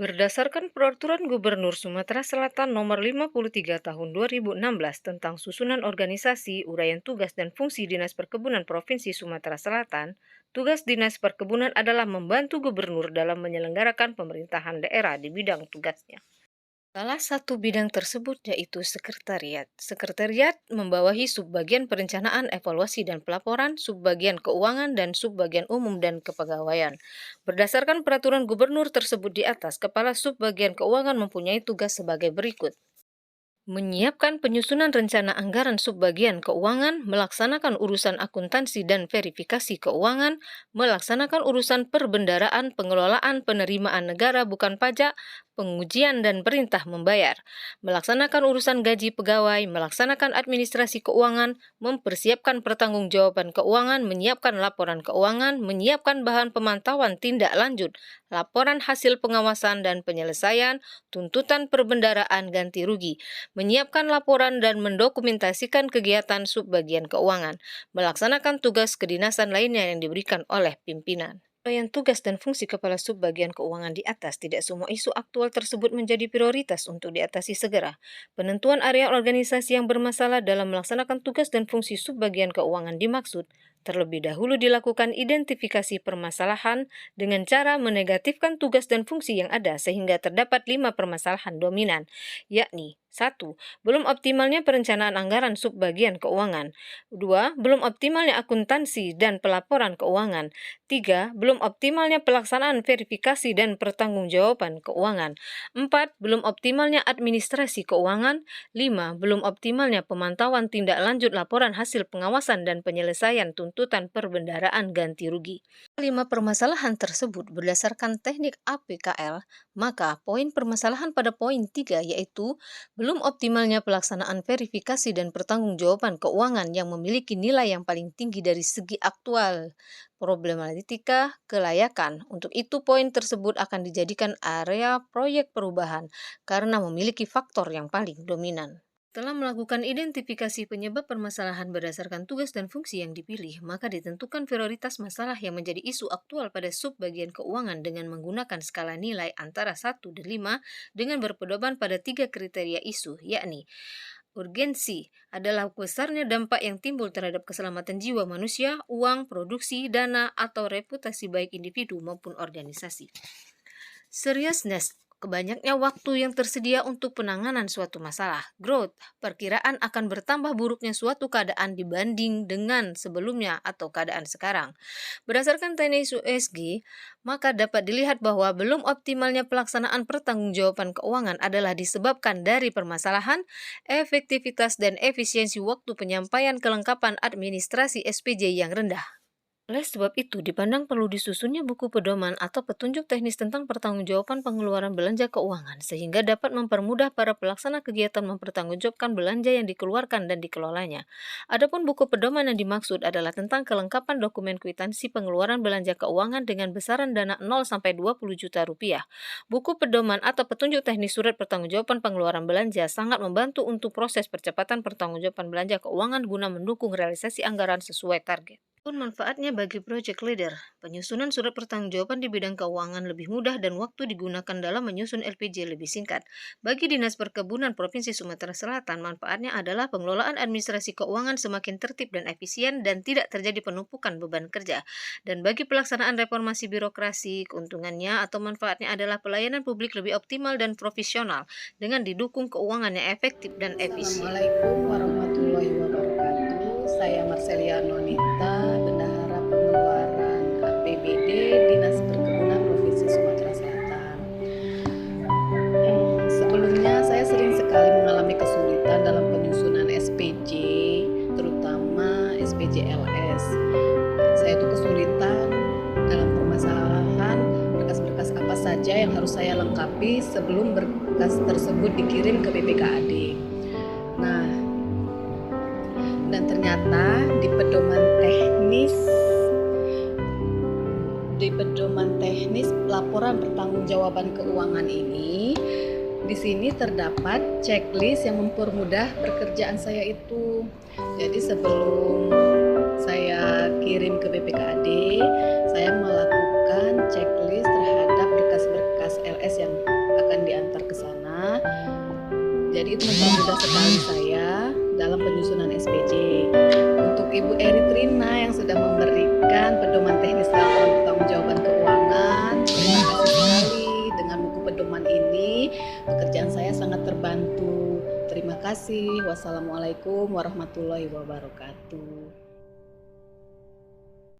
Berdasarkan Peraturan Gubernur Sumatera Selatan Nomor 53 Tahun 2016 tentang susunan organisasi, uraian tugas dan fungsi Dinas Perkebunan Provinsi Sumatera Selatan, tugas Dinas Perkebunan adalah membantu gubernur dalam menyelenggarakan pemerintahan daerah di bidang tugasnya. Salah satu bidang tersebut yaitu sekretariat. Sekretariat membawahi subbagian perencanaan, evaluasi, dan pelaporan, subbagian keuangan, dan subbagian umum dan kepegawaian. Berdasarkan peraturan gubernur tersebut di atas, kepala subbagian keuangan mempunyai tugas sebagai berikut. Menyiapkan penyusunan rencana anggaran subbagian keuangan, melaksanakan urusan akuntansi dan verifikasi keuangan, melaksanakan urusan perbendaraan, pengelolaan penerimaan negara bukan pajak, pengujian dan perintah membayar, melaksanakan urusan gaji pegawai, melaksanakan administrasi keuangan, mempersiapkan pertanggungjawaban keuangan, menyiapkan laporan keuangan, menyiapkan bahan pemantauan tindak lanjut, laporan hasil pengawasan dan penyelesaian, tuntutan perbendaraan ganti rugi, menyiapkan laporan dan mendokumentasikan kegiatan subbagian keuangan, melaksanakan tugas kedinasan lainnya yang diberikan oleh pimpinan. Uraian tugas dan fungsi kepala subbagian keuangan di atas, tidak semua isu aktual tersebut menjadi prioritas untuk diatasi segera. Penentuan area organisasi yang bermasalah dalam melaksanakan tugas dan fungsi subbagian keuangan dimaksud. Terlebih dahulu dilakukan identifikasi permasalahan dengan cara menegatifkan tugas dan fungsi yang ada sehingga terdapat 5 permasalahan dominan, yakni 1. Belum optimalnya perencanaan anggaran subbagian keuangan. 2. Belum optimalnya akuntansi dan pelaporan keuangan. 3. Belum optimalnya pelaksanaan verifikasi dan pertanggungjawaban keuangan. 4. Belum optimalnya administrasi keuangan. 5. Belum optimalnya pemantauan tindak lanjut laporan hasil pengawasan dan penyelesaian tuntutan perbendaraan ganti rugi. 5 permasalahan tersebut berdasarkan teknik APKL, maka poin permasalahan pada poin 3 yaitu belum optimalnya pelaksanaan verifikasi dan pertanggungjawaban keuangan yang memiliki nilai yang paling tinggi dari segi aktual, problematika, kelayakan. Untuk itu poin tersebut akan dijadikan area proyek perubahan karena memiliki faktor yang paling dominan. Setelah melakukan identifikasi penyebab permasalahan berdasarkan tugas dan fungsi yang dipilih, maka ditentukan prioritas masalah yang menjadi isu aktual pada subbagian keuangan dengan menggunakan skala nilai antara 1 dan 5 dengan berpedoman pada 3 kriteria isu, yakni urgensi adalah besarnya dampak yang timbul terhadap keselamatan jiwa manusia, uang, produksi, dana, atau reputasi baik individu maupun organisasi. Seriousness, banyaknya waktu yang tersedia untuk penanganan suatu masalah. Growth, perkiraan akan bertambah buruknya suatu keadaan dibanding dengan sebelumnya atau keadaan sekarang. Berdasarkan teknik USG, maka dapat dilihat bahwa belum optimalnya pelaksanaan pertanggungjawaban keuangan adalah disebabkan dari permasalahan, efektivitas dan efisiensi waktu penyampaian kelengkapan administrasi SPJ yang rendah. Oleh sebab itu, dipandang perlu disusunnya buku pedoman atau petunjuk teknis tentang pertanggungjawaban pengeluaran belanja keuangan, sehingga dapat mempermudah para pelaksana kegiatan mempertanggungjawabkan belanja yang dikeluarkan dan dikelolanya. Adapun buku pedoman yang dimaksud adalah tentang kelengkapan dokumen kwitansi pengeluaran belanja keuangan dengan besaran dana 0 sampai 20 juta rupiah. Buku pedoman atau petunjuk teknis surat pertanggungjawaban pengeluaran belanja sangat membantu untuk proses percepatan pertanggungjawaban belanja keuangan guna mendukung realisasi anggaran sesuai target. Pun manfaatnya bagi project leader, penyusunan surat pertanggungjawaban di bidang keuangan lebih mudah dan waktu digunakan dalam menyusun LPJ lebih singkat. Bagi Dinas Perkebunan Provinsi Sumatera Selatan, manfaatnya adalah pengelolaan administrasi keuangan semakin tertib dan efisien dan tidak terjadi penumpukan beban kerja. Dan bagi pelaksanaan reformasi birokrasi, keuntungannya atau manfaatnya adalah pelayanan publik lebih optimal dan profesional dengan didukung keuangan yang efektif dan efisien. Assalamualaikum warahmatullahi wabarakatuh. Saya Marcelia Nonita, Bendahara Pengeluaran APBD Dinas Perkebunan Provinsi Sumatera Selatan. Sebelumnya saya sering sekali mengalami kesulitan dalam penyusunan SPJ, terutama SPJ LS. Saya itu kesulitan dalam permasalahan berkas-berkas apa saja yang harus saya lengkapi sebelum berkas tersebut dikirim ke BPKAD. Nah, dan ternyata di pedoman teknis laporan pertanggungjawaban keuangan ini, di sini terdapat checklist yang mempermudah pekerjaan saya itu. Jadi sebelum saya kirim ke BPKAD, saya melakukan checklist terhadap berkas-berkas LS yang Jadi itu mempermudah sekali saya dalam penyusunan SPJ. Untuk Ibu Eritrina yang sudah memberikan pedoman teknis laporan pertanggungjawaban keuangan, terima kasih sekali. Dengan buku pedoman ini, pekerjaan saya sangat terbantu. Terima kasih. Wassalamualaikum warahmatullahi wabarakatuh.